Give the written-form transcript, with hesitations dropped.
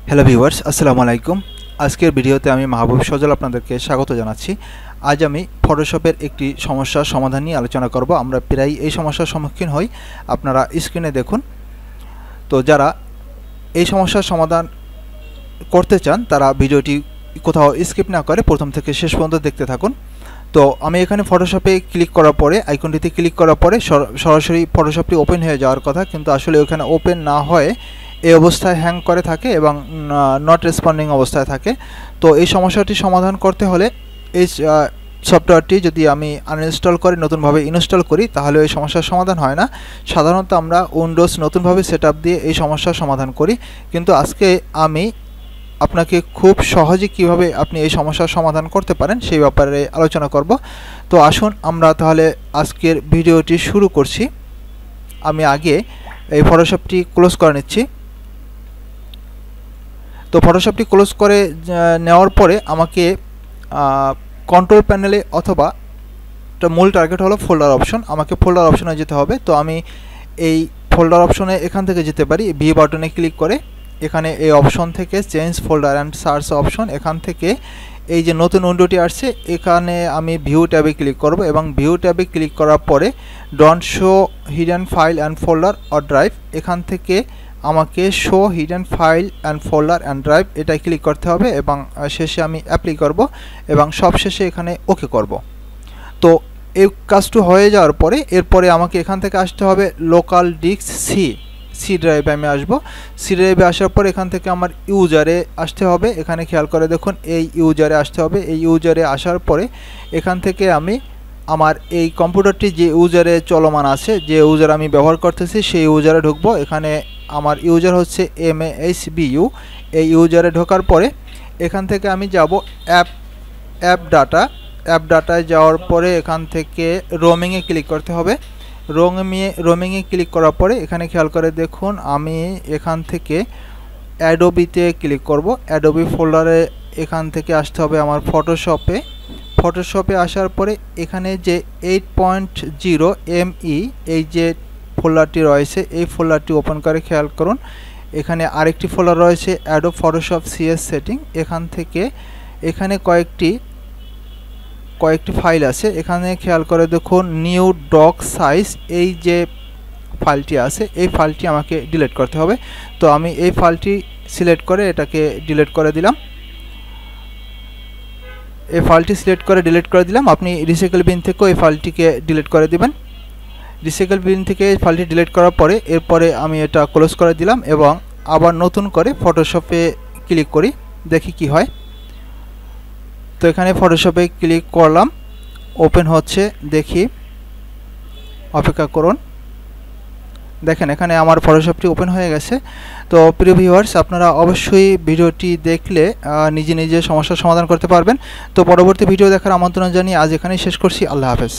Hello viewers, আসসালামু আলাইকুম। আজকের ভিডিওতে আমি মাহবুব সজল আপনাদেরকে স্বাগত জানাচ্ছি। আজ আমি ফটোশপের একটি সমস্যার সমাধান নিয়ে আলোচনা করব। আমরা প্রায় এই সমস্যার সম্মুখীন হই, আপনারা স্ক্রিনে দেখুন। তো যারা এই সমস্যার সমাধান করতে চান তারা ভিডিওটি কোথাও স্কিপ না করে প্রথম থেকে শেষ পর্যন্ত দেখতে থাকুন। তো আমি এখানে ফটোশপে ক্লিক করার পরে, আইকনটিতে ক্লিক করার পরে সরাসরি ফটোশপটি ওপেন হয়ে যাওয়ার কথা, কিন্তু আসলে ওখানে ওপেন না হয়ে এই অবস্থায় হ্যাং করে থাকে এবং নট রেসপন্ডিং অবস্থায় থাকে। তো এই সমস্যাটি সমাধান করতে হলে এই সফটওয়্যারটি যদি আমি আনইনস্টল করে নতুনভাবে ইনস্টল করি তাহলে এই সমস্যার সমাধান হয় না। সাধারণত আমরা উইন্ডোজ নতুনভাবে সেটআপ দিয়ে এই সমস্যার সমাধান করি, কিন্তু আজকে আমি আপনাকে খুব সহজে কিভাবে আপনি এই সমস্যার সমাধান করতে পারেন সেই ব্যাপারে আলোচনা করব। তো আসুন আমরা তাহলে আজকের ভিডিওটি শুরু করছি। আমি আগে এই ফটোশপটি ক্লোজ করে নিচ্ছি। তো ফটোশপটি ক্লোজ করে নেওয়ার পরে আমাকে কন্ট্রোল প্যানেলে অথবা মূল টার্গেট হলো ফোল্ডার অপশন, আমাকে ফোল্ডার অপশনে যেতে হবে। তো আমি এই ফোল্ডার অপশনে এখান থেকে যেতে পারি, ভি বাটনে ক্লিক করে এখানে এই অপশন থেকে change folder and search option, এখান থেকে এই যে নতুন উইন্ডোটি আসছে এখানে আমি ভিউ ট্যাবে ক্লিক করব এবং ভিউ ট্যাবে ক্লিক করার পরে don't show hidden file and folder or drive, এখান থেকে আমাকে show hidden file and folder and drive এটাই ক্লিক করতে হবে এবং শেষে আমি অ্যাপ্লাই করব এবং সব শেষে এখানে ওকে করব। তো এই কাজটি হয়ে যাওয়ার পরে এরপরে আমাকে এখান থেকে আসতে হবে লোকাল ডিস্ক সি ড্রাইভে আমি আসব। সি ড্রাইভে আসার পর এখান থেকে আমার ইউজারে আসতে হবে, এখানে খেয়াল করে দেখুন এই ইউজারে আসতে হবে। এই ইউজারে আসার পরে এখান থেকে আমি আমার এই কম্পিউটারটি যে ইউজারে চলমান আছে, যে ইউজার আমি ব্যবহার করতেছি সেই ইউজারে ঢুকবো। এখানে আমার ইউজার হচ্ছে MASBU। এই ইউজারে ঢোকার পরে এখান থেকে আমি যাব অ্যাপ ডাটায় যাওয়ার পরে এখান থেকে রোমিংয়ে ক্লিক করতে হবে। রোমিংয়ে ক্লিক করার পরে এখানে খেয়াল করে দেখুন আমি এখান থেকে অ্যাডোবিতে ক্লিক করব। অ্যাডোবি ফোল্ডারে এখান থেকে আসতে হবে আমার ফটোশপে আসার পরে এখানে যে 8.0 ME এই যে ফোল্ডারটি রয়েছে এই ফোল্ডারটি ওপেন করে খেয়াল করুন। এখানে আরেকটি ফোল্ডার রয়েছে অ্যাডোব ফটোশপ CS সেটিং, এখান থেকে এখানে কয়েকটি ফাইল আছে, এখানে খেয়াল করে দেখুন নিউ ডক সাইজ এই যে ফাইলটি আছে এই ফাইলটি আমাকে ডিলিট করতে হবে। তো আমি এই ফাইলটি সিলেক্ট করে এটাকে ডিলিট করে দিলাম। এই ফাইলটি সিলেক্ট করে ডিলিট করে দিলাম। আপনি রিসাইকেল বিন থেকেও এই ফাইলটিকে ডিলিট করে দিবেন। রিসাইকেল বিন থেকে এই ফাইলটি ডিলিট করার পরে এরপরে আমি এটা ক্লোজ করে দিলাম এবং আবার নতুন করে ফটোশপে ক্লিক করি, দেখি কি হয়। তো এখানে ফটোশপে ক্লিক করলাম, ওপেন হচ্ছে, দেখি, অপেক্ষা করুন। দেখেন এখানে আমার ফটোশপটি ওপেন হয়ে গেছে। তো প্রিয় ভিউয়ার্স, আপনারা অবশ্যই ভিডিওটি দেখলে নিজে নিজে সমস্যার সমাধান করতে পারবেন। তো পরবর্তী ভিডিও দেখার আমন্ত্রণ জানিয়ে আজ এখানেই শেষ করছি। আল্লাহ হাফেজ।